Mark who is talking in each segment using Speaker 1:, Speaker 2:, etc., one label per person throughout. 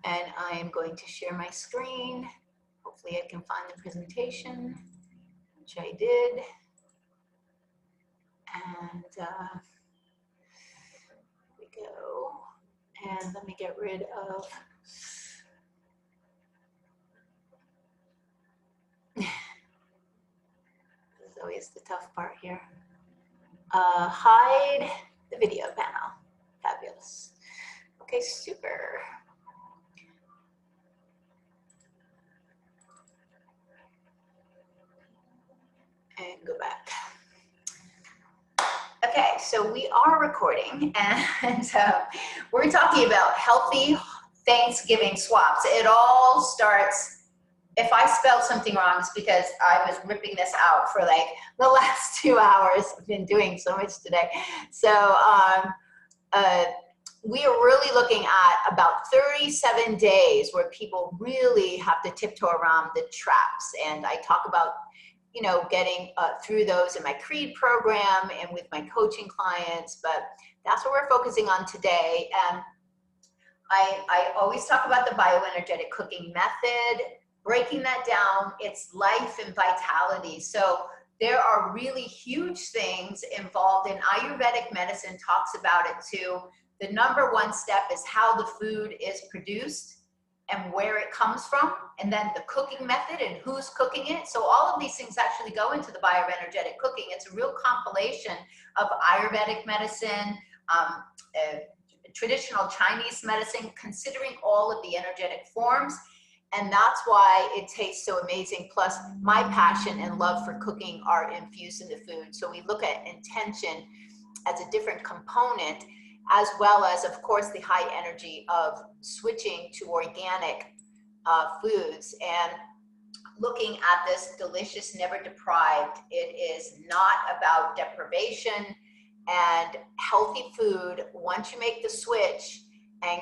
Speaker 1: And I am going to share my screen. Hopefully I can find the presentation, which I did. And here we go. And let me get rid of, this is always the tough part here. Hide the video panel. Fabulous. Okay, super. And go back. Okay, so we are recording, and we're talking about healthy Thanksgiving swaps. It all starts, if I spelled something wrong, it's because I was ripping this out for like the last 2 hours. I've been doing so much today. So we are really looking at about 37 days where people really have to tiptoe around the traps. And I talk about, you know, getting through those in my CREED program and with my coaching clients, but that's what we're focusing on today. And I always talk about the bioenergetic cooking method, breaking that down, it's life and vitality. So there are really huge things involved, and Ayurvedic medicine talks about it too. The number one step is how the food is produced and where it comes from, and then the cooking method and who's cooking it. So all of these things actually go into the bioenergetic cooking. It's a real compilation of Ayurvedic medicine, traditional Chinese medicine, considering all of the energetic forms. And that's why it tastes so amazing. Plus, my passion and love for cooking are infused in the food. So we look at intention as a different component, as well as, of course, the high energy of switching to organic foods and looking at this delicious, never deprived. It is not about deprivation, and healthy food, once you make the switch, and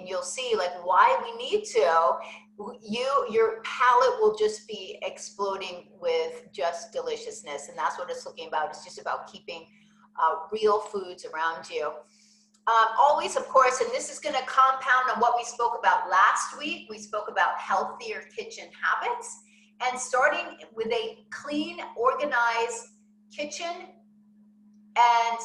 Speaker 1: you'll see like why we need to, your palate will just be exploding with just deliciousness. And that's what it's looking about. It's just about keeping real foods around you. Always, of course, and this is going to compound on what we spoke about last week. We spoke about healthier kitchen habits, and starting with a clean, organized kitchen. And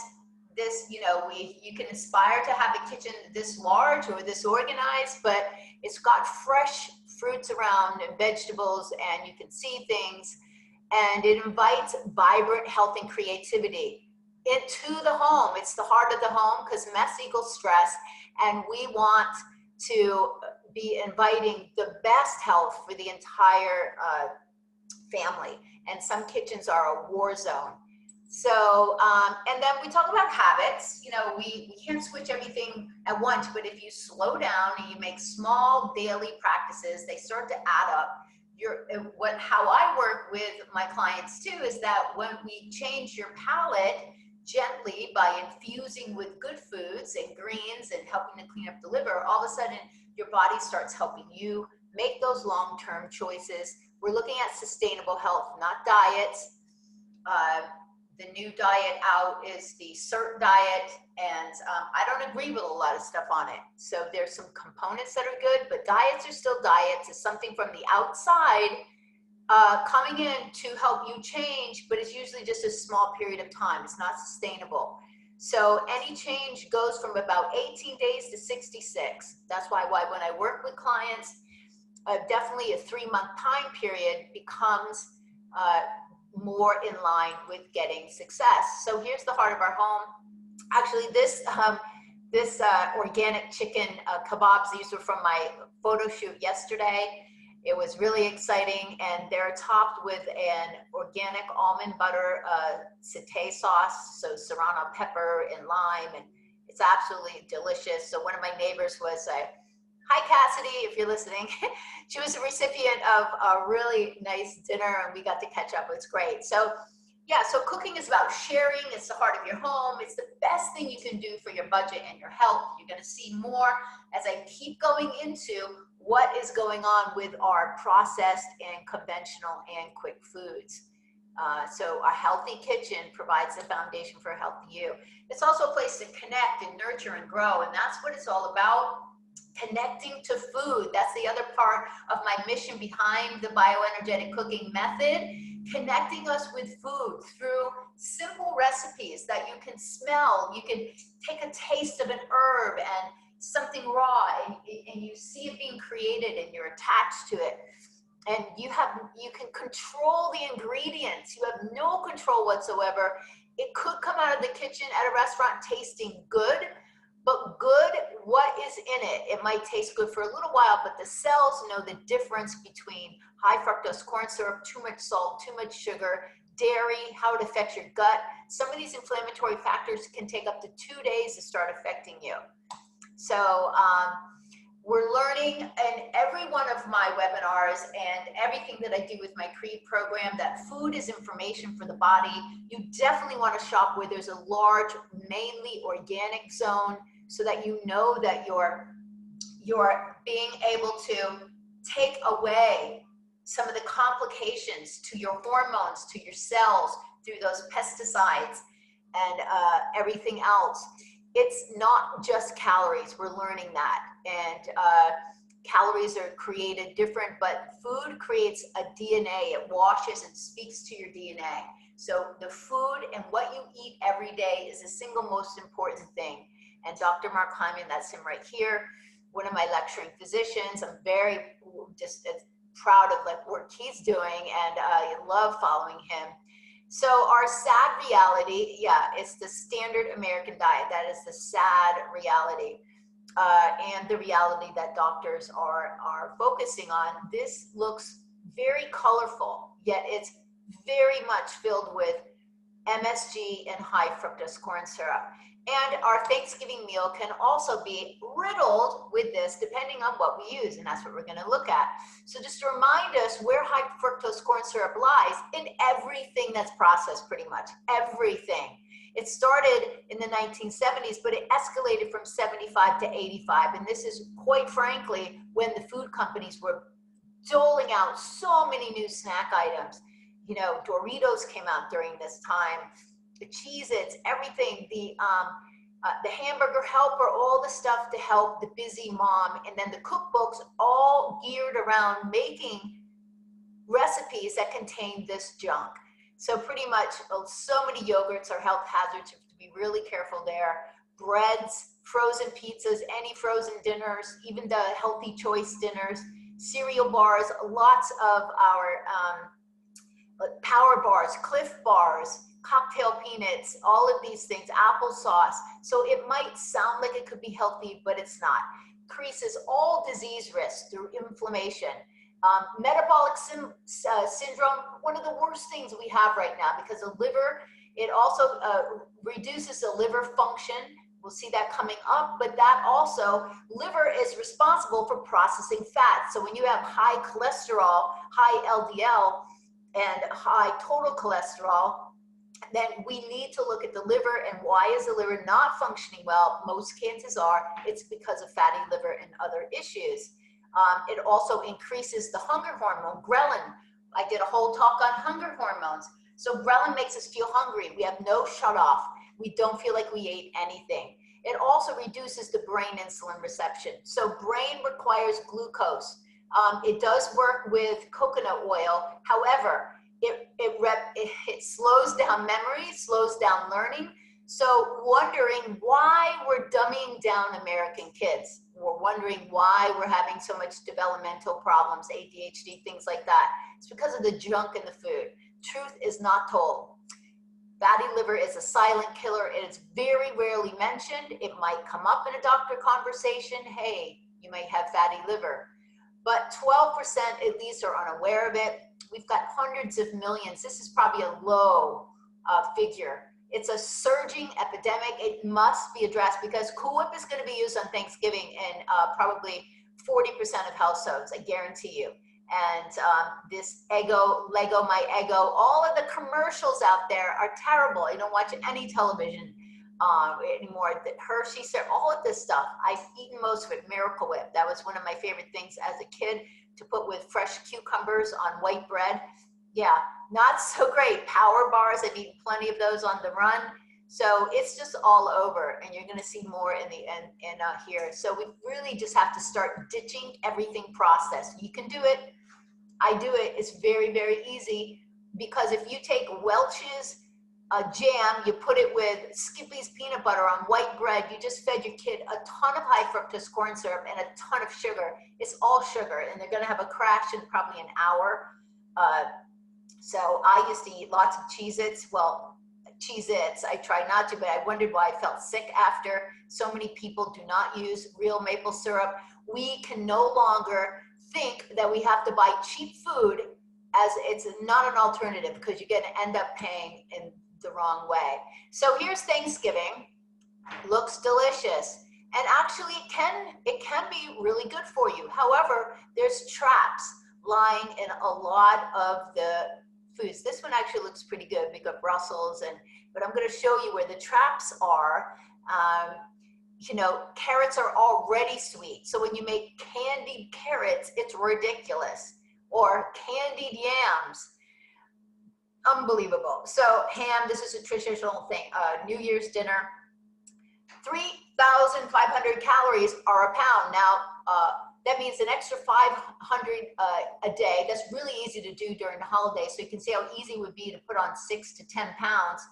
Speaker 1: this, you know, you can aspire to have a kitchen this large or this organized, but it's got fresh fruits around and vegetables, and you can see things, and it invites vibrant health and creativity into the home. It's the heart of the home, because mess equals stress, and we want to be inviting the best health for the entire family. And some kitchens are a war zone. So, and then we talk about habits. You know, we can't switch everything at once, but if you slow down and you make small daily practices, they start to add up. How I work with my clients too is that when we change your palate gently by infusing with good foods and greens and helping to clean up the liver, all of a sudden your body starts helping you make those long-term choices. We're looking at sustainable health, not diets. The new diet out is the CERT diet, and I don't agree with a lot of stuff on it. So there's some components that are good, but diets are still diets. It's something from the outside coming in to help you change, but it's usually just a small period of time. It's not sustainable. So any change goes from about 18 days to 66. That's why when I work with clients, definitely a 3-month time period becomes more in line with getting success. So here's the heart of our home. Actually, this organic chicken kebabs, these were from my photo shoot yesterday. It was really exciting, and they're topped with an organic almond butter satay sauce, so serrano pepper and lime, and it's absolutely delicious. So one of my neighbors was hi, Cassidy, if you're listening. She was a recipient of a really nice dinner, and we got to catch up. It's great. So yeah, so cooking is about sharing. It's the heart of your home. It's the best thing you can do for your budget and your health. You're going to see more as I keep going into what is going on with our processed and conventional and quick foods. So a healthy kitchen provides the foundation for a healthy you. It's also a place to connect and nurture and grow, and that's what it's all about. Connecting to food. That's the other part of my mission behind the bioenergetic cooking method. Connecting us with food through simple recipes that you can smell. You can take a taste of an herb and something raw, and you see it being created and you're attached to it. And you can control the ingredients. You have no control whatsoever. It could come out of the kitchen at a restaurant tasting good, but good, what is in it? It might taste good for a little while, but the cells know the difference between high fructose corn syrup, too much salt, too much sugar, dairy, how it affects your gut. Some of these inflammatory factors can take up to 2 days to start affecting you. So we're learning in every one of my webinars and everything that I do with my Creed program that food is information for the body. You definitely want to shop where there's a large, mainly organic zone, so that you know that you're being able to take away some of the complications to your hormones, to your cells, through those pesticides and everything else. It's not just calories. We're learning that. And calories are created different, but food creates a DNA. It washes and speaks to your DNA. So the food and what you eat every day is the single most important thing. And Dr. Mark Hyman, that's him right here, one of my lecturing physicians. I'm very just proud of like work he's doing, and I love following him. So our sad reality, yeah, it's the standard American diet. That is the sad reality, and the reality that doctors are focusing on. This looks very colorful, yet it's very much filled with MSG and high fructose corn syrup. And our Thanksgiving meal can also be riddled with this, depending on what we use, and that's what we're going to look at. So just to remind us where high fructose corn syrup lies in everything that's processed, pretty much everything. It started in the 1970s, but it escalated from 75 to 85, and this is quite frankly when the food companies were doling out so many new snack items. You know, Doritos came out during this time, the Cheez-Its, everything, the Hamburger Helper, all the stuff to help the busy mom, and then the cookbooks all geared around making recipes that contain this junk. So pretty much so many yogurts are health hazards. You have to be really careful there. Breads, frozen pizzas, any frozen dinners, even the healthy choice dinners, cereal bars, lots of our Power bars, Cliff bars, cocktail peanuts, all of these things, applesauce. So it might sound like it could be healthy, but it's not. Increases all disease risk through inflammation. Metabolic syndrome, one of the worst things we have right now, because the liver, it also reduces the liver function. We'll see that coming up, but that also, liver is responsible for processing fat. So when you have high cholesterol, high LDL, and high total cholesterol, then we need to look at the liver. And why is the liver not functioning well? Most cases are, it's because of fatty liver and other issues. It also increases the hunger hormone, ghrelin. I did a whole talk on hunger hormones. So ghrelin makes us feel hungry. We have no shut off. We don't feel like we ate anything. It also reduces the brain insulin reception. So brain requires glucose. It does work with coconut oil. However, it slows down memory, slows down learning. So wondering why we're dumbing down American kids. We're wondering why we're having so much developmental problems, ADHD, things like that. It's because of the junk in the food. Truth is not told. Fatty liver is a silent killer. It is very rarely mentioned. It might come up in a doctor conversation. Hey, you may have fatty liver. But 12% at least are unaware of it. We've got hundreds of millions. This is probably a low figure. It's a surging epidemic. It must be addressed because Cool Whip is going to be used on Thanksgiving in probably 40% of households, I guarantee you. And this Eggo, Lego My Eggo, all of the commercials out there are terrible. You don't watch any television anymore. Hershey syrup, all of this stuff. I've eaten most of it. Miracle Whip, that was one of my favorite things as a kid to put with fresh cucumbers on white bread. Yeah, not so great. Power bars, I've eaten plenty of those on the run. So it's just all over, and you're going to see more in the end in here. So we really just have to start ditching everything processed. You can do it. I do it. It's very, very easy, because if you take Welch's jam, you put it with Skippy's peanut butter on white bread, you just fed your kid a ton of high fructose corn syrup and a ton of sugar. It's all sugar, and they're going to have a crash in probably an hour. So I used to eat lots of Cheez-Its. Well, Cheez-Its, I try not to, but I wondered why I felt sick after. So many people do not use real maple syrup. We can no longer think that we have to buy cheap food, as it's not an alternative, because you're going to end up paying in the wrong way. So here's Thanksgiving. Looks delicious, and actually it can be really good for you. However, there's traps lying in a lot of the foods. This one actually looks pretty good. We got Brussels, but I'm going to show you where the traps are. You know, carrots are already sweet, so when you make candied carrots, it's ridiculous. Or candied yams, unbelievable. So ham, this is a traditional thing. New Year's dinner, 3,500 calories are a pound. Now, that means an extra 500 a day. That's really easy to do during the holidays. So you can see how easy it would be to put on 6 to 10 pounds.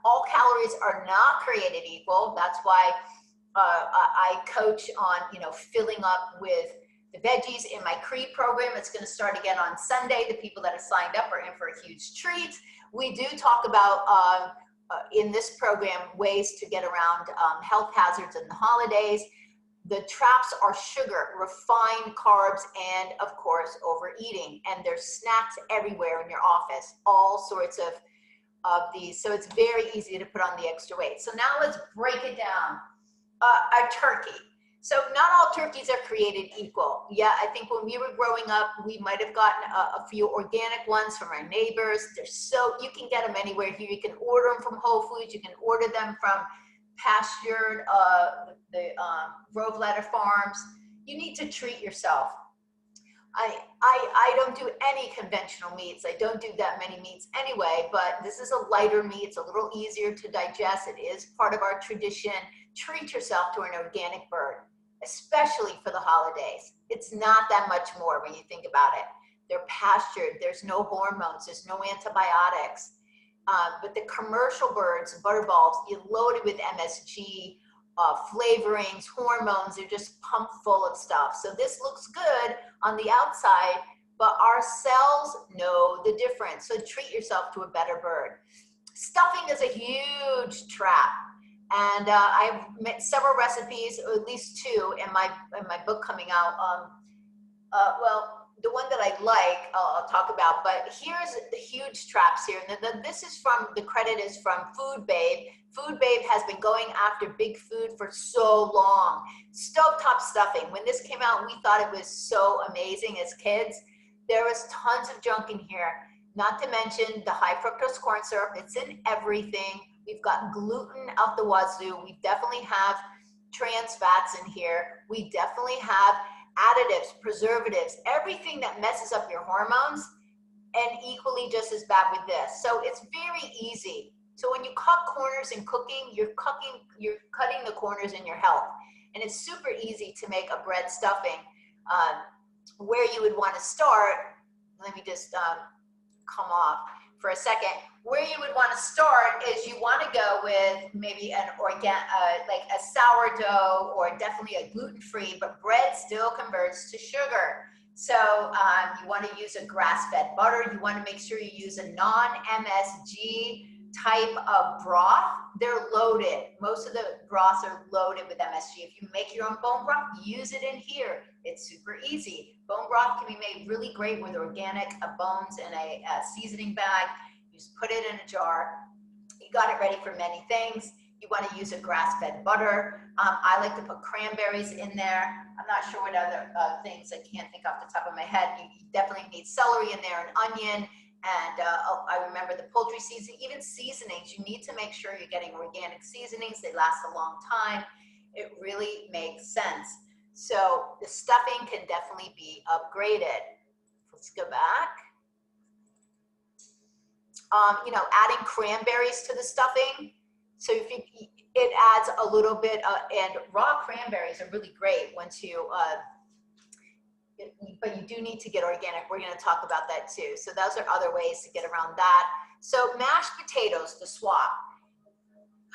Speaker 1: All calories are not created equal. That's why I coach on, you know, filling up with the veggies in my Creed program. It's going to start again on Sunday. The people that have signed up are in for a huge treat. We do talk about in this program ways to get around health hazards in the holidays. The traps are sugar, refined carbs, and of course overeating. And there's snacks everywhere in your office, all sorts of these. So it's very easy to put on the extra weight. So now let's break it down. A turkey. So not all turkeys are created equal. Yeah, I think when we were growing up, we might have gotten a few organic ones from our neighbors. You can get them anywhere here. You can order them from Whole Foods. You can order them from pastured, the Grove Letter Farms. You need to treat yourself. I don't do any conventional meats. I don't do that many meats anyway, but this is a lighter meat. It's a little easier to digest. It is part of our tradition. Treat yourself to an organic bird, especially for the holidays. It's not that much more when you think about it. They're pastured. There's no hormones. There's no antibiotics. But the commercial birds, butterballs, you load it with MSG, flavorings, hormones. They're just pumped full of stuff. So this looks good on the outside, but our cells know the difference. So treat yourself to a better bird. Stuffing is a huge trap. And I've made several recipes, or at least 2 in my book coming out. Well, the one that I like, I'll talk about, but here's the huge traps here. And this is from, the credit is from Food Babe. Food Babe has been going after big food for so long. Stovetop stuffing. When this came out, we thought it was so amazing as kids. There was tons of junk in here, not to mention the high fructose corn syrup. It's in everything. We've got gluten out the wazoo. We definitely have trans fats in here. We definitely have additives, preservatives, everything that messes up your hormones, and equally just as bad with this. So it's very easy. So when you cut corners in cooking, you're cutting the corners in your health. And it's super easy to make a bread stuffing. Where you would want to start, let me just come off for a second. Where you would want to start is you want to go with maybe an like a sourdough, or definitely a gluten-free, but bread still converts to sugar. So you want to use a grass-fed butter. You want to make sure you use a non-MSG type of broth. They're loaded. Most of the broths are loaded with MSG. If you make your own bone broth, use it in here. It's super easy. Bone broth can be made really great with organic bones in a seasoning bag. You just put it in a jar. You got it ready for many things. You want to use a grass-fed butter. I like to put cranberries in there. I'm not sure what other things, I can't think off the top of my head. You definitely need celery in there, an onion, and I remember the poultry seasoning, even seasonings. You need to make sure you're getting organic seasonings. They last a long time. It really makes sense. So the stuffing can definitely be upgraded. Let's go back. You know, adding cranberries to the stuffing So if you, it adds a little bit, and raw cranberries are really great once you, but you do need to get organic. We're going to talk about that too. So those are other ways to get around that. So mashed potatoes, the swap.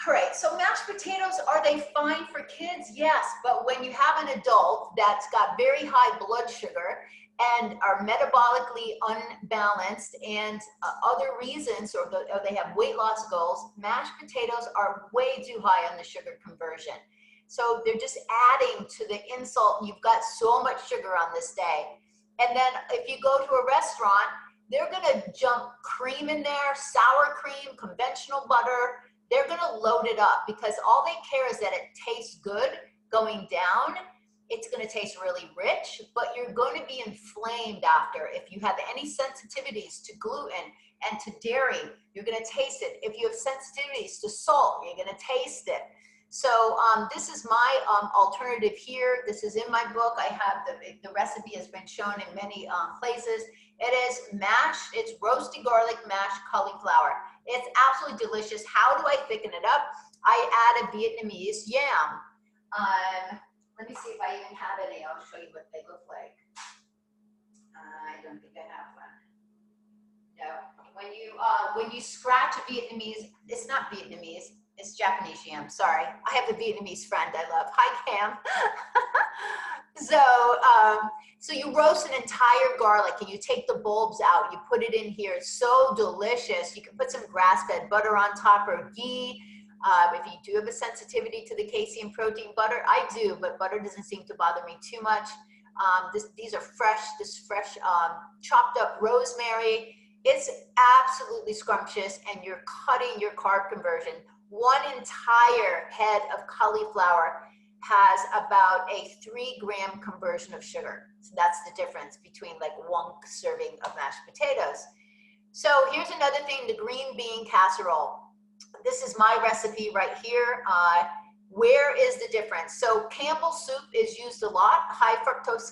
Speaker 1: All right, so mashed potatoes, are they fine for kids? Yes, but when you have an adult that's got very high blood sugar and are metabolically unbalanced and other reasons, or they have weight loss goals, mashed potatoes are way too high on the sugar conversion. So they're just adding to the insult. You've got so much sugar on this day. And then if you go to a restaurant, they're gonna jump cream in there, sour cream, conventional butter. They're gonna load it up because all they care is that it tastes good going down. It's gonna taste really rich, but you're gonna be inflamed after. If you have any sensitivities to gluten and to dairy, you're gonna taste it. If you have sensitivities to salt, you're gonna taste it. So this is my alternative here. This is in my book. I have the recipe has been shown in many places. It is mashed, it's roasted garlic mashed cauliflower. It's absolutely delicious. How do I thicken it up? I add a Vietnamese yam. Let me see if I even have any. I'll show you what they look like. I don't think I have one. No. When you scratch a Vietnamese, it's not Vietnamese. It's Japanese yam. Sorry, I have a Vietnamese friend I love. Hi, Cam. So you roast an entire garlic and you take the bulbs out. You put it in here. It's so delicious. You can put some grass-fed butter on top or ghee. If you do have a sensitivity to the casein protein butter, I do, but butter doesn't seem to bother me too much. These are fresh. This fresh chopped up rosemary. It's absolutely scrumptious, and you're cutting your carb conversion. One entire head of cauliflower has about a 3-gram conversion of sugar. So that's the difference between like 1 serving of mashed potatoes. So here's another thing, the green bean casserole. This is my recipe right here. Where is the difference? So Campbell's soup is used a lot. High fructose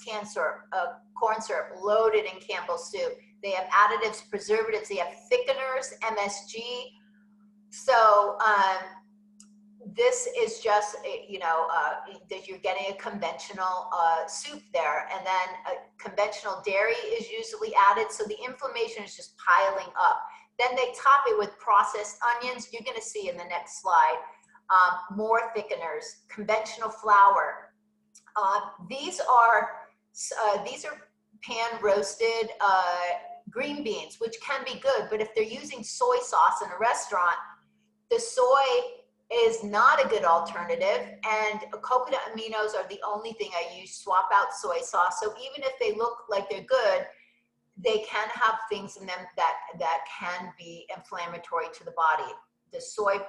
Speaker 1: corn syrup loaded in Campbell's soup. They have additives, preservatives, they have thickeners, MSG. So this is just, that you're getting a conventional soup there, and then conventional dairy is usually added, so the inflammation is just piling up. Then they top it with processed onions. You're gonna see in the next slide, more thickeners, conventional flour. These are pan roasted green beans, which can be good, but if they're using soy sauce in a restaurant, the soy is not a good alternative, and coconut aminos are the only thing I use. Swap out soy sauce. So even if they look like they're good, they can have things in them that can be inflammatory to the body. The soy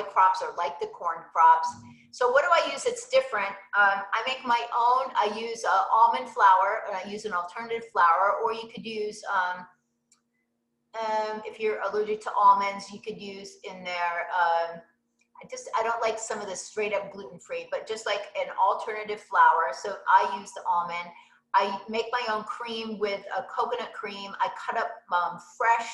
Speaker 1: crops are like the corn crops. So what do I use that's different? I make my own. I use almond flour, and I use an alternative flour, or you could use, if you're allergic to almonds, you could use in there, I don't like some of the straight up gluten-free, but just like an alternative flour. So I use the almond. I make my own cream with a coconut cream. I cut up fresh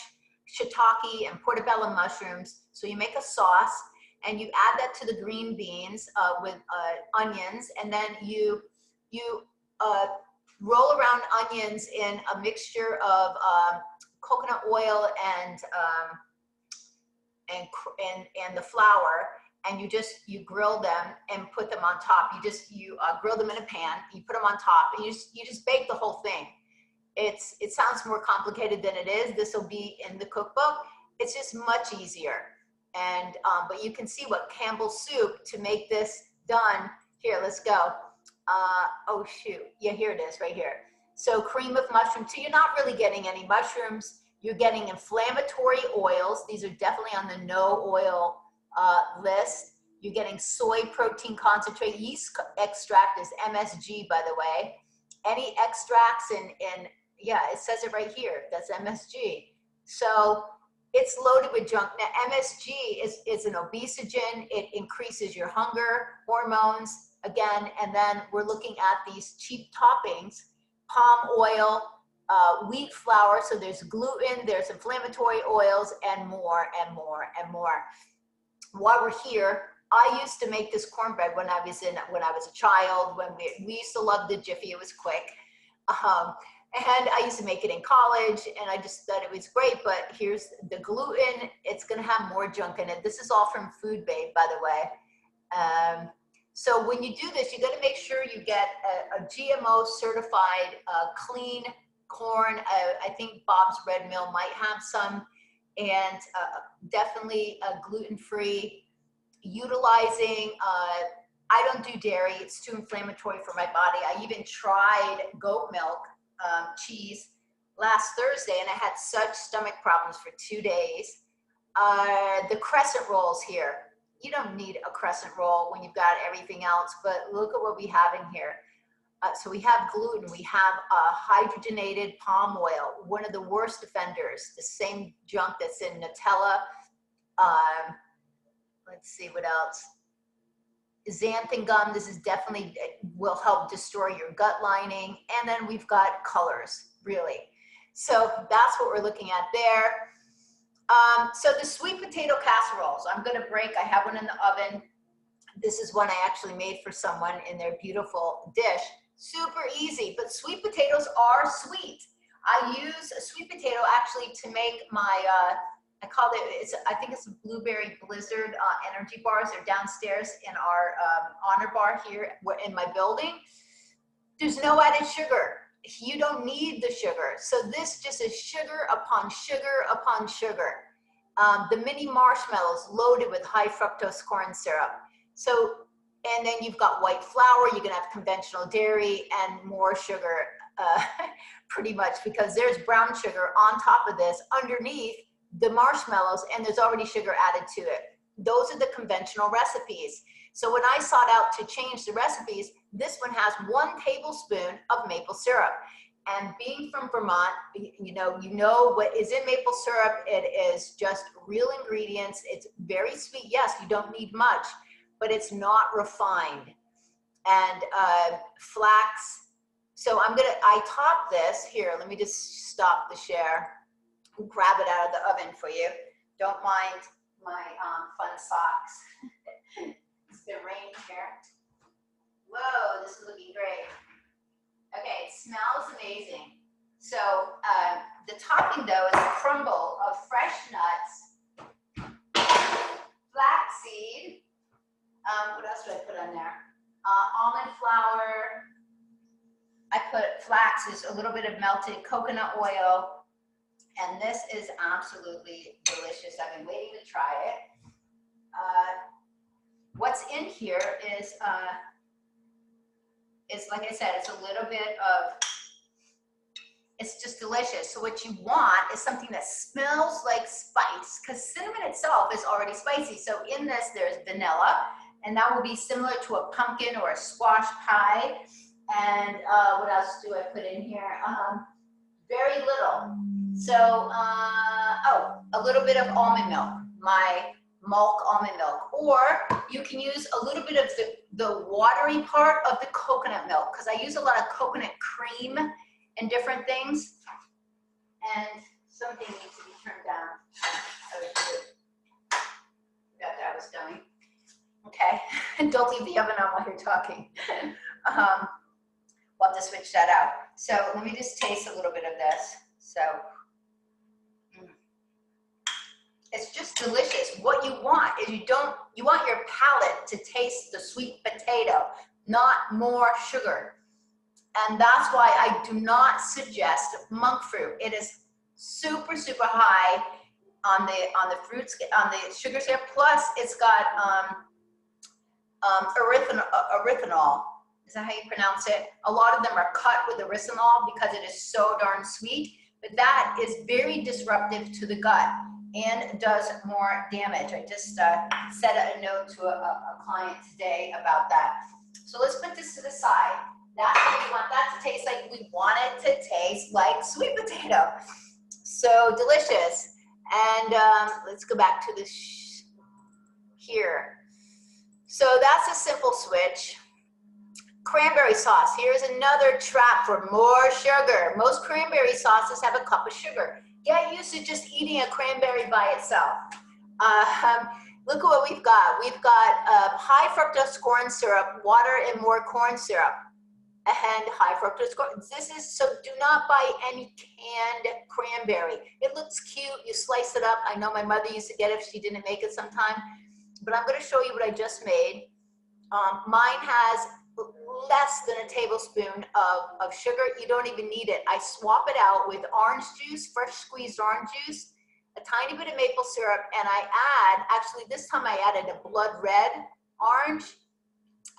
Speaker 1: shiitake and portobello mushrooms. So you make a sauce and you add that to the green beans with onions, and then you roll around onions in a mixture of coconut oil and the flour, and you grill them and put them on top. You grill them in a pan, you put them on top, and you just bake the whole thing. It sounds more complicated than it is. This will be in the cookbook. It's just much easier. And but you can see what Campbell's soup to make this done. Here, let's go. Oh shoot, yeah, here it is right here. So cream of mushroom. So you're not really getting any mushrooms. You're getting inflammatory oils. These are definitely on the no oil list. You're getting soy protein concentrate. Yeast extract is MSG, by the way. Any extracts yeah, it says it right here. That's MSG. So it's loaded with junk. Now, MSG is an obesogen. It increases your hunger hormones again. And then we're looking at these cheap toppings, palm oil, wheat flour. So there's gluten, there's inflammatory oils, and more and more and more. while we're here, I used to make this cornbread when I was a child, when we used to love the Jiffy, it was quick. And I used to make it in college, and I just thought it was great, but here's the gluten. It's gonna have more junk in it. This is all from Food Babe, by the way. So when you do this, you gotta make sure you get a GMO certified clean corn. I think Bob's Red Mill might have some, and definitely gluten-free. Utilizing, I don't do dairy, it's too inflammatory for my body. I even tried goat milk cheese last Thursday, and I had such stomach problems for 2 days. The crescent rolls here, you don't need a crescent roll when you've got everything else, but look at what we have in here. So we have gluten, we have hydrogenated palm oil, one of the worst offenders, the same junk that's in Nutella. Let's see what else. Xanthan gum, this is definitely, will help destroy your gut lining. And then we've got colors, really. So that's what we're looking at there. So the sweet potato casseroles, I'm gonna break, I have one in the oven. This is one I actually made for someone in their beautiful dish. Super easy, but sweet potatoes are sweet. I use a sweet potato actually to make my, I think it's a blueberry blizzard energy bars. They're downstairs in our honor bar here in my building. There's no added sugar. You don't need the sugar. So this just is sugar upon sugar upon sugar. The mini marshmallows loaded with high fructose corn syrup. So, and then you've got white flour, you're gonna have conventional dairy and more sugar, pretty much, because there's brown sugar on top of this underneath the marshmallows, and there's already sugar added to it. Those are the conventional recipes. So when I sought out to change the recipes, this one has 1 tablespoon of maple syrup. And being from Vermont, you know what is in maple syrup. It is just real ingredients. It's very sweet. Yes, you don't need much, but it's not refined. And flax. So I top this here. Let me just stop the share. Grab it out of the oven for you. Don't mind my fun socks. It's been raining here. Whoa, this is looking great. Okay, it smells amazing. So the topping though is a crumble of fresh nuts, flaxseed. What else do I put on there? Almond flour. I put flax, is a little bit of melted coconut oil. And this is absolutely delicious. I've been waiting to try it. What's in here is like I said, it's a little bit of, it's just delicious. So what you want is something that smells like spice, because cinnamon itself is already spicy. So in this, there's vanilla, and that will be similar to a pumpkin or a squash pie. And what else do I put in here? Very little. So, a little bit of almond milk, my Milk almond milk, or you can use a little bit of the watery part of the coconut milk, because I use a lot of coconut cream and different things. And something needs to be turned down. Forgot that I was done. Okay, don't leave the oven on while you're talking. We'll have to switch that out. So let me just taste a little bit of this. So it's just delicious. What you want is you want your palate to taste the sweet potato, not more sugar. And that's why I do not suggest monk fruit. It is super, super high on the fruits, on the sugars here. Plus it's got erythritol. Is that how you pronounce it? A lot of them are cut with erythritol because it is so darn sweet, but that is very disruptive to the gut and does more damage. I just sent a note to a client today about that. So let's put this to the side. That's what we want that to taste like. We want it to taste like sweet potato. So delicious. And let's go back to this here. So that's a simple switch. Cranberry sauce. Here's another trap for more sugar. Most cranberry sauces have a cup of sugar. Get used to just eating a cranberry by itself. Look at what we've got. We've got high fructose corn syrup, water and more corn syrup, and high fructose corn. This is, so do not buy any canned cranberry. It looks cute. You slice it up. I know my mother used to get it if she didn't make it sometime, but I'm going to show you what I just made. Mine has less than a tablespoon of sugar. You don't even need it. I swap it out with orange juice, fresh squeezed orange juice, a tiny bit of maple syrup, and I add, actually this time I added a blood red orange.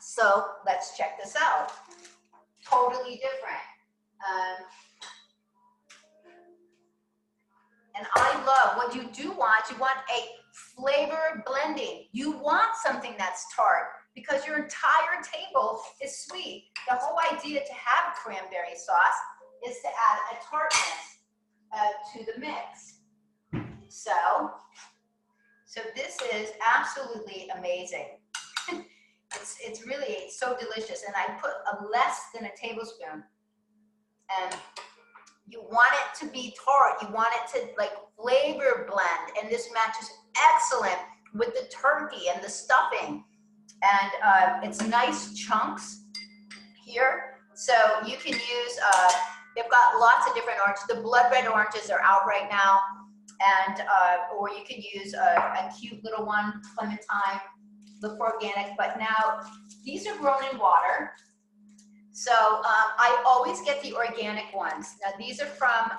Speaker 1: So let's check this out. Totally different. And I love, what you do want, you want a flavor blending. You want something that's tart because your entire table is sweet. The whole idea to have cranberry sauce is to add a tartness to the mix. So this is absolutely amazing. It's really so delicious, and I put a less than a tablespoon. And you want it to be tart. You want it to like flavor blend, and this matches excellent with the turkey and the stuffing. And it's nice chunks here. So you can use, they've got lots of different oranges. The blood red oranges are out right now. And, or you can use a cute little one, clementine, look for organic. But now these are grown in water. So I always get the organic ones. Now these are from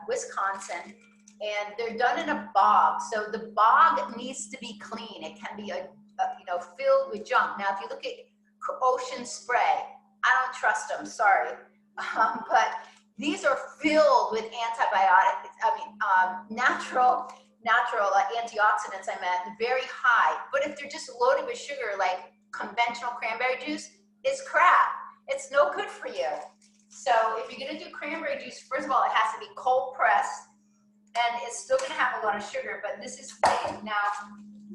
Speaker 1: Wisconsin, and they're done in a bog. So the bog needs to be clean. It can be you know, filled with junk. Now if you look at ocean spray, I don't trust them, sorry. But these are filled with antibiotics, natural antioxidants, very high. But if they're just loaded with sugar, like conventional cranberry juice, it's crap. It's no good for you. So if you're gonna do cranberry juice, first of all, it has to be cold pressed, and it's still gonna have a lot of sugar, but this is great. Now,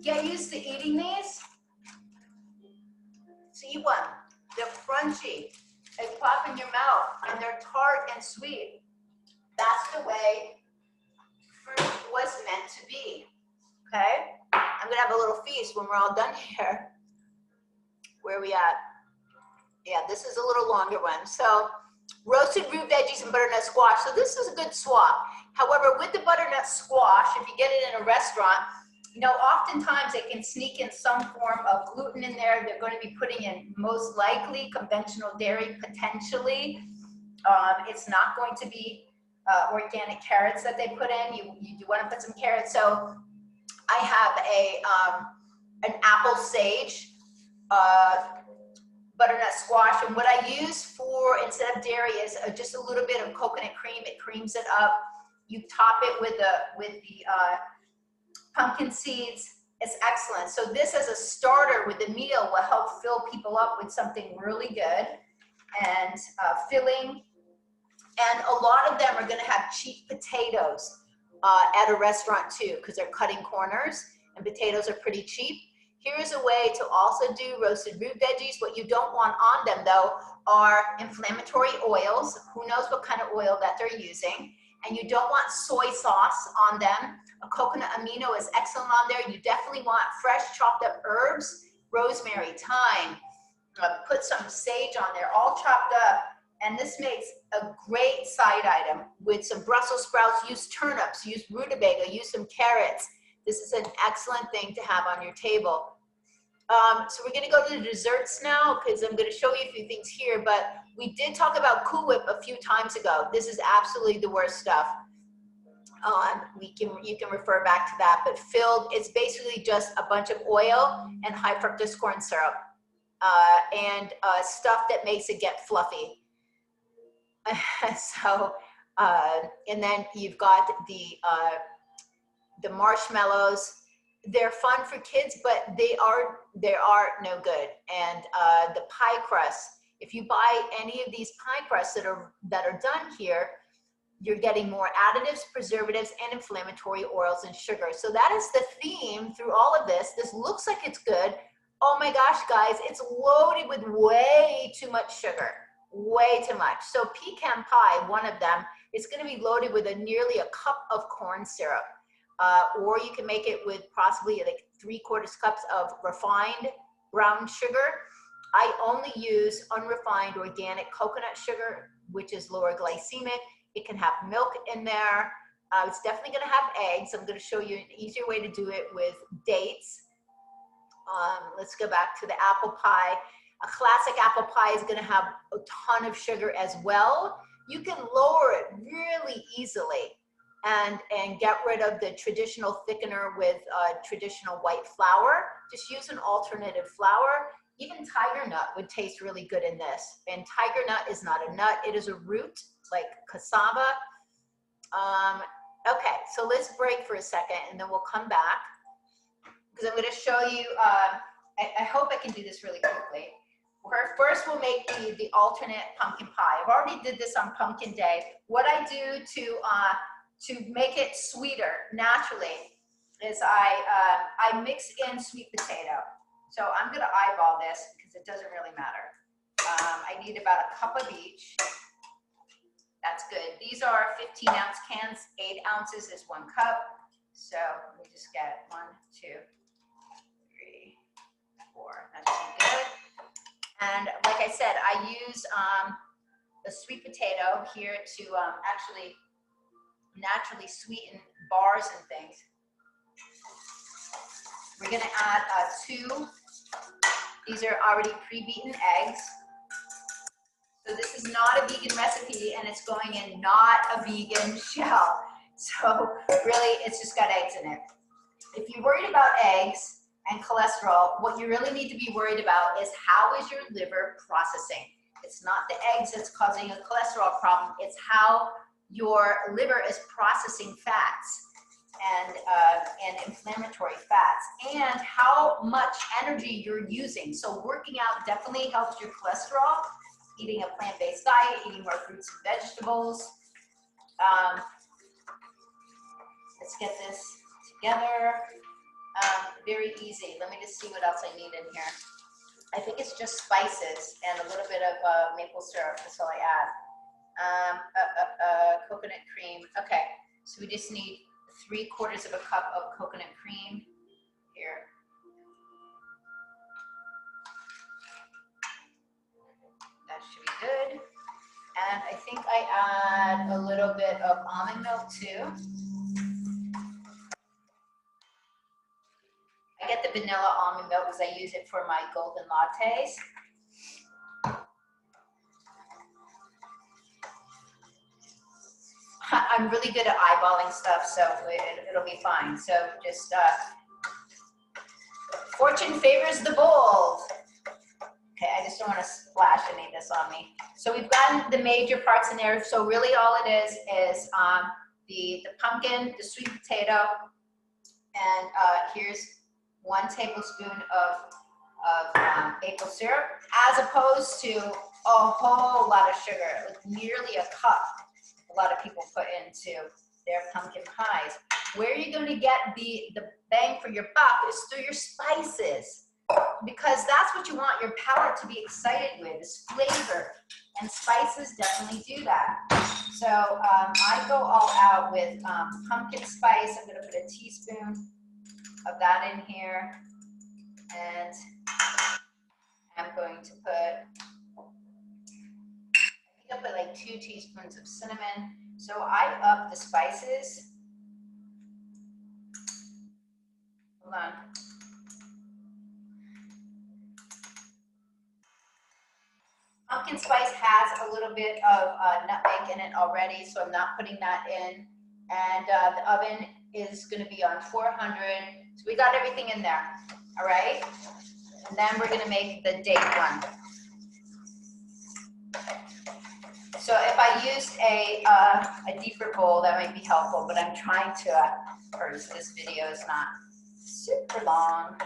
Speaker 1: get used to eating these. So you want, they're crunchy, they pop in your mouth, and they're tart and sweet. That's the way fruit was meant to be, okay? I'm gonna have a little feast when we're all done here. Where are we at? Yeah, this is a little longer one. So roasted root veggies and butternut squash. So this is a good swap. However, with the butternut squash, if you get it in a restaurant, you know, oftentimes they can sneak in some form of gluten in there. They're going to be putting in most likely conventional dairy, potentially. It's not going to be organic carrots that they put in. You do want to put some carrots. So I have an apple sage butternut squash, and what I use for, instead of dairy, is just a little bit of coconut cream. It creams it up. You top it with the pumpkin seeds. It's excellent. So this as a starter with the meal will help fill people up with something really good and filling. And a lot of them are going to have cheap potatoes at a restaurant too, because they're cutting corners, and potatoes are pretty cheap. Here's a way to also do roasted root veggies. What you don't want on them though are inflammatory oils. Who knows what kind of oil that they're using. And you don't want soy sauce on them. A coconut amino is excellent on there. You definitely want fresh chopped up herbs, rosemary, thyme, put some sage on there, all chopped up. And this makes a great side item with some Brussels sprouts. Use turnips, use rutabaga, use some carrots. This is an excellent thing to have on your table. So we're gonna go to the desserts now, because I'm gonna show you a few things here, but we did talk about Cool Whip a few times ago. This is absolutely the worst stuff. You can refer back to that, but filled, it's basically just a bunch of oil and high fructose corn syrup and stuff that makes it get fluffy. So, and then you've got the marshmallows. They're fun for kids, but they are no good. And the pie crust, if you buy any of these pie crusts that are done here, you're getting more additives, preservatives, and inflammatory oils and sugar. So that is the theme through all of this. This looks like it's good. Oh my gosh, guys, it's loaded with way too much sugar, way too much. So pecan pie, one of them, is gonna be loaded with nearly a cup of corn syrup. or you can make it with possibly like 3/4 cups of refined brown sugar. I only use unrefined organic coconut sugar, which is lower glycemic. It can have milk in there. It's definitely going to have eggs. I'm going to show you an easier way to do it with dates. Let's go back to the apple pie. A classic apple pie is going to have a ton of sugar as well. You can lower it really easily and get rid of the traditional thickener with traditional white flour. Just use an alternative flour. Even Tigernut would taste really good in this. And Tigernut is not a nut, it is a root, like cassava. Okay, so let's break for a second and then we'll come back. Because I'm gonna show you, I hope I can do this really quickly. First we'll make the alternate pumpkin pie. I've already did this on pumpkin day. What I do to make it sweeter naturally is I mix in sweet potato. So I'm gonna eyeball this because it doesn't really matter. I need about a cup of each. That's good. These are 15-ounce cans. 8 ounces is 1 cup. So let me just get 1, 2, 3, 4. That should be good. And like I said, I use the sweet potato here to actually naturally sweeten bars and things. We're gonna add 2. These are already pre-beaten eggs. So this is not a vegan recipe and it's going in not a vegan shell. So really, it's just got eggs in it. If you're worried about eggs and cholesterol, what you really need to be worried about is how is your liver processing. It's not the eggs that's causing a cholesterol problem, it's how your liver is processing fats and inflammatory fats, and how much energy you're using. So working out definitely helps your cholesterol. Eating a plant-based diet, eating more fruits and vegetables. Let's get this together. Very easy. Let me just see what else I need in here. I think it's just spices and a little bit of maple syrup. That's all I add. Coconut cream. Okay, so we just need 3/4 cup of coconut cream here. That should be good. And I think I add a little bit of almond milk too. I get the vanilla almond milk because I use it for my golden lattes. I'm really good at eyeballing stuff, so it'll be fine. So just, fortune favors the bold. Okay, I just don't want to splash any of this on me. So we've gotten the major parts in there. So really all it is the pumpkin, the sweet potato, and here's 1 tablespoon of maple syrup, as opposed to a whole lot of sugar, like nearly a cup. A lot of people put into their pumpkin pies. Where you're going to get the bang for your buck is through your spices, because that's what you want your palate to be excited with, is flavor, and spices definitely do that. So I go all out with pumpkin spice. I'm going to put a teaspoon of that in here, and I'm going to put, I put like 2 teaspoons of cinnamon. So I up the spices. Hold on. Pumpkin spice has a little bit of nutmeg in it already, so I'm not putting that in. And the oven is going to be on 400. So we got everything in there. All right. And then we're going to make the date one. So if I used a deeper bowl, that might be helpful, but I'm trying to, first, this video is not super long.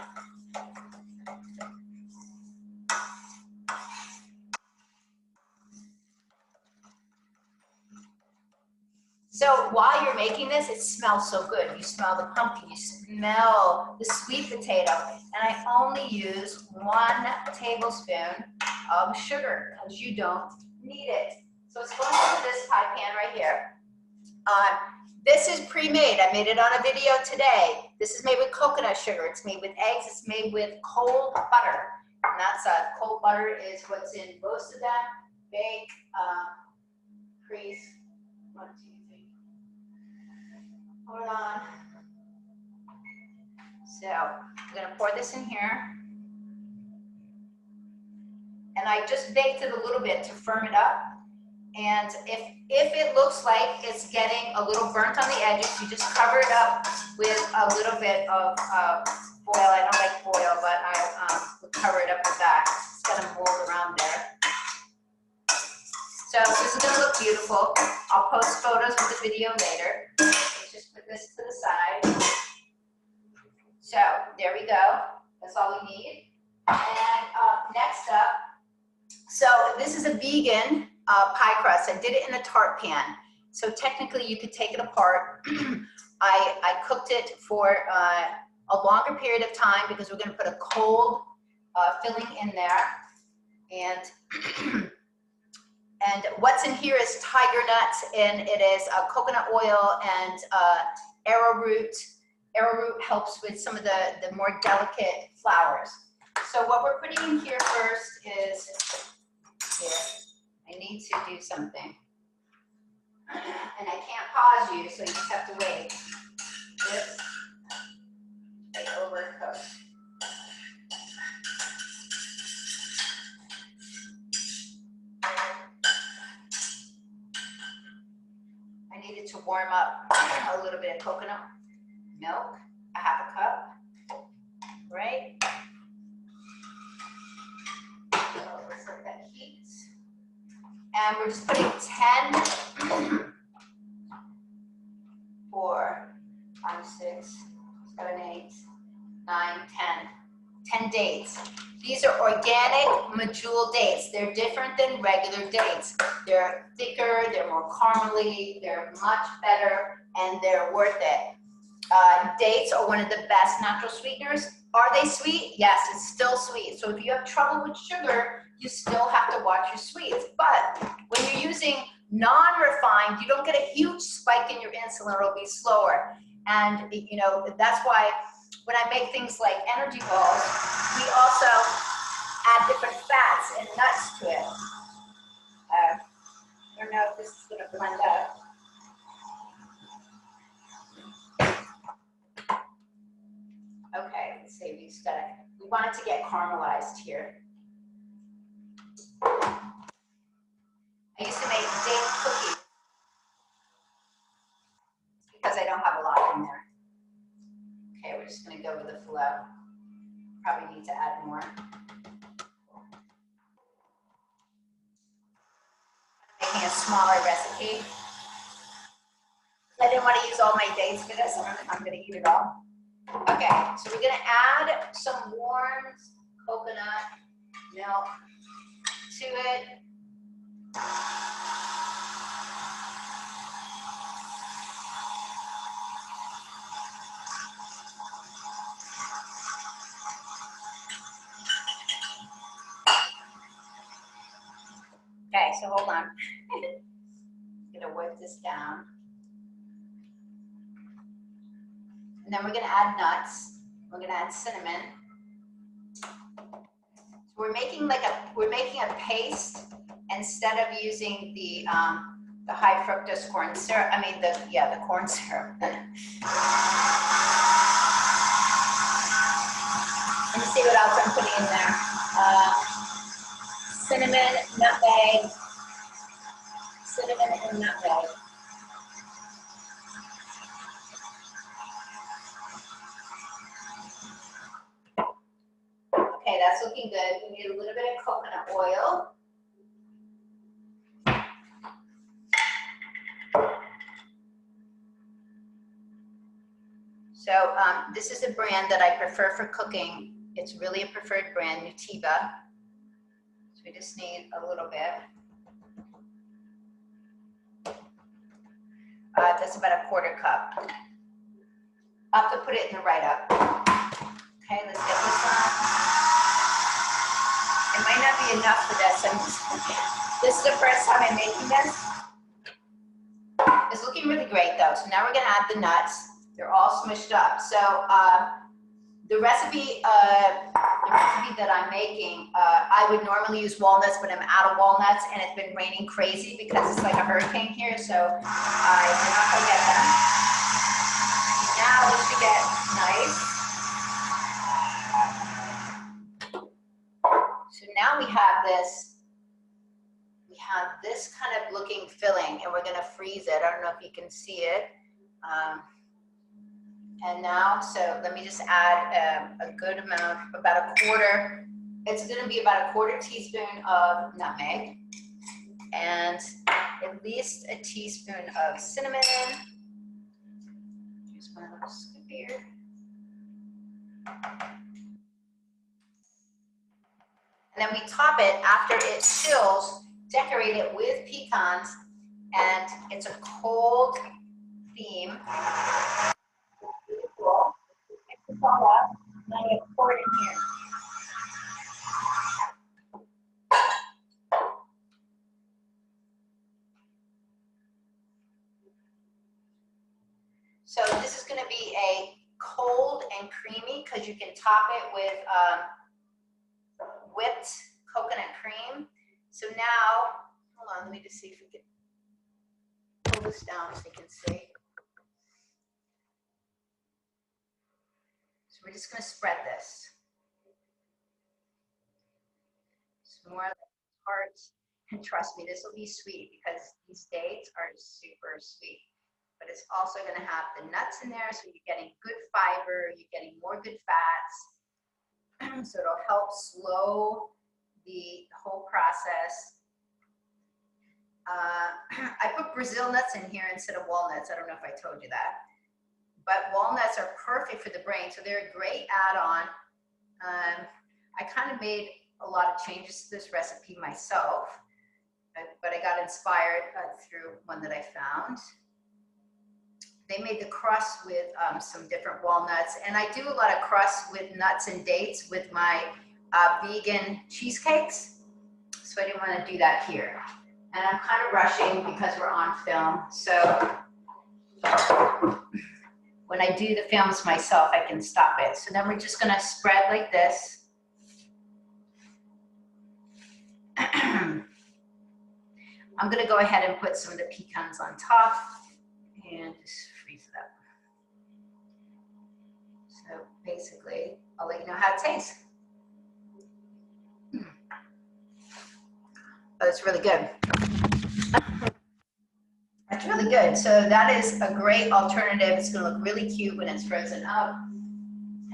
Speaker 1: So while you're making this, it smells so good. You smell the pumpkin, you smell the sweet potato, and I only use 1 tablespoon of sugar because you don't need it. So it's going into this pie pan right here. This is pre-made. I made it on a video today. This is made with coconut sugar. It's made with eggs. It's made with cold butter. And that's cold butter is what's in most of them. Bake, crease. 1, 2, 3. Hold on. So I'm gonna pour this in here. And I just baked it a little bit to firm it up. And if it looks like it's getting a little burnt on the edges, you just cover it up with a little bit of foil. I don't like foil, but I would cover it up with that. It's gonna mold around there. So this is gonna look beautiful. I'll post photos with the video later. Let's just put this to the side. So there we go. That's all we need. And next up, so this is a vegan pie crust. I did it in a tart pan. So technically you could take it apart. I cooked it for a longer period of time because we're gonna put a cold filling in there. And what's in here is Tigernut, and it is coconut oil and arrowroot. Arrowroot helps with some of the more delicate flours. So what we're putting in here first is, I need to do something. And I can't pause you, so you just have to wait. This, I overcooked. I needed to warm up a little bit of coconut milk, a half a cup, right? So let's let that heat. And we're just putting 10, 4, 5, 6, 7, 8, 9, 10 dates. These are organic medjool dates. They're different than regular dates. They're thicker, they're more caramely, they're much better, and they're worth it. Dates are one of the best natural sweeteners. Are they sweet? Yes, it's still sweet. So if you have trouble with sugar, you still have to watch your sweets. But when you're using non-refined, you don't get a huge spike in your insulin. It'll be slower. And you know, that's why when I make things like energy balls, we also add different fats and nuts to it. I don't know if this is going to blend up. Okay, let's see, we want it to get caramelized here. I used to make date cookies because I don't have a lot in there. Okay, we're just gonna go with the flow. Probably need to add more. Making a smaller recipe. I didn't want to use all my dates for this, I'm gonna eat it all. Okay, so we're gonna add some warm coconut milk to it. Okay, so hold on. I'm gonna whip this down. And then we're gonna add nuts. We're gonna add cinnamon. So we're making a paste instead of using the high fructose corn syrup. I mean the corn syrup. Let me see what else I'm putting in there. Cinnamon, nutmeg, cinnamon and nutmeg. Okay, that's looking good. We need a little bit of coconut oil. So this is a brand that I prefer for cooking. It's really a preferred brand, Nutiva. So we just need a little bit. That's about a quarter cup. I'll have to put it in the write-up. Okay, let's get this on. It might not be enough for this. This is the first time I'm making this. It's looking looking really great though. So now we're gonna add the nuts. They're all smushed up. So the recipe that I'm making, I would normally use walnuts, but I'm out of walnuts, and it's been raining crazy because it's like a hurricane here, so I did not go get them. Now this should get nice. So now we have this kind of looking filling, and we're gonna freeze it. I don't know if you can see it. And now, so let me just add a good amount, about a quarter. It's gonna be about a quarter teaspoon of nutmeg and at least a teaspoon of cinnamon. Here's my little scoop here. And then we top it after it chills, decorate it with pecans, and it's a cold theme. Cool. Mix this all up, and I'm gonna pour it in here. So this is gonna be a cold and creamy because you can top it with whipped coconut cream. So now, hold on, let me just see if we can pull this down so you can see. So we're just gonna spread this. Some more hearts, and trust me, this will be sweet because these dates are super sweet. But it's also gonna have the nuts in there, so you're getting good fiber, you're getting more good fats. So it'll help slow the whole process. I put Brazil nuts in here instead of walnuts. I don't know if I told you that. But walnuts are perfect for the brain, so they're a great add-on. I kind of made a lot of changes to this recipe myself, but I got inspired through one that I found. They made the crust with some different walnuts, and I do a lot of crust with nuts and dates with my vegan cheesecakes, so I didn't want to do that here. And I'm kind of rushing because we're on film, so when I do the films myself, I can stop it. So then we're just gonna spread like this. I'm gonna go ahead and put some of the pecans on top and just freeze it up. So basically, I'll let you know how it tastes. Oh, it's really good. It's really good. So that is a great alternative. It's gonna look really cute when it's frozen up.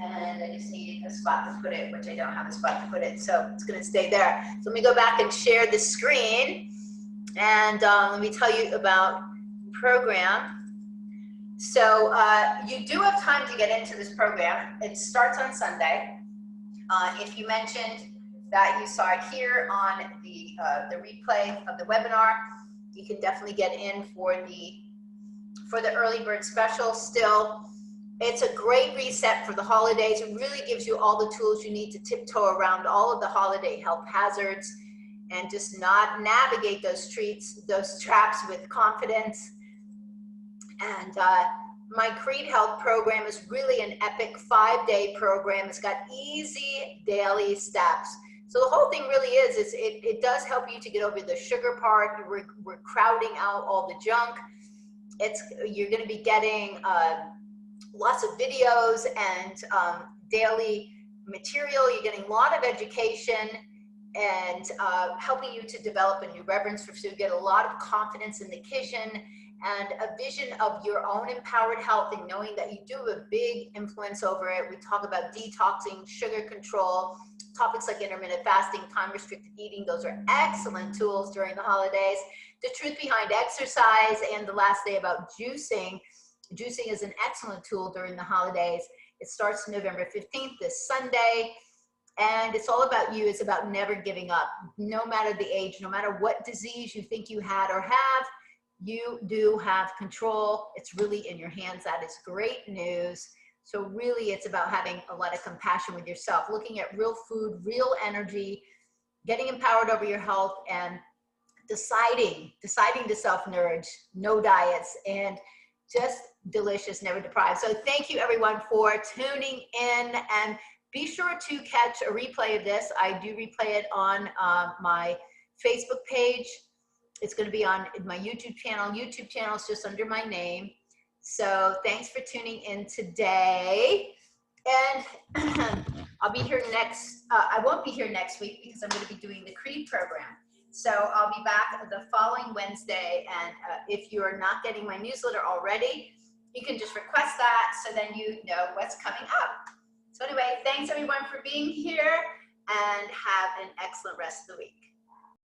Speaker 1: And I just need a spot to put it, which I don't have a spot to put it, so it's gonna stay there. So let me go back and share the screen, and let me tell you about the program. So you do have time to get into this program. It starts on Sunday. If you mentioned that you saw it here on the replay of the webinar, you can definitely get in for the early bird special. Still, it's a great reset for the holidays. It really gives you all the tools you need to tiptoe around all of the holiday health hazards and just not navigate those traps with confidence. And my Creed Health program is really an epic 5-day program. It's got easy daily steps. So the whole thing really is it does help you to get over the sugar part. We're crowding out all the junk. You're going to be getting lots of videos and daily material. You're getting a lot of education and helping you to develop a new reverence for food, get a lot of confidence in the kitchen and a vision of your own empowered health and knowing that you do have a big influence over it. We talk about detoxing, sugar control, topics like intermittent fasting, time-restricted eating. Those are excellent tools during the holidays. The truth behind exercise, and the last day about juicing. Juicing is an excellent tool during the holidays. It starts November 15th, this Sunday, and it's all about you. It's about never giving up. No matter the age, no matter what disease you think you had or have, you do have control. It's really in your hands. That is great news. So really, it's about having a lot of compassion with yourself, looking at real food, real energy, getting empowered over your health, and deciding to self-nourish, no diets, and just delicious, never deprived. So thank you everyone for tuning in, and be sure to catch a replay of this. I do replay it on my Facebook page. It's going to be on my YouTube channel. YouTube channel is just under my name. So thanks for tuning in today. And I'll be here next, I won't be here next week because I'm going to be doing the Creed program. So I'll be back the following Wednesday. And if you're not getting my newsletter already, you can just request that so then you know what's coming up. So anyway, thanks everyone for being here, and have an excellent rest of the week.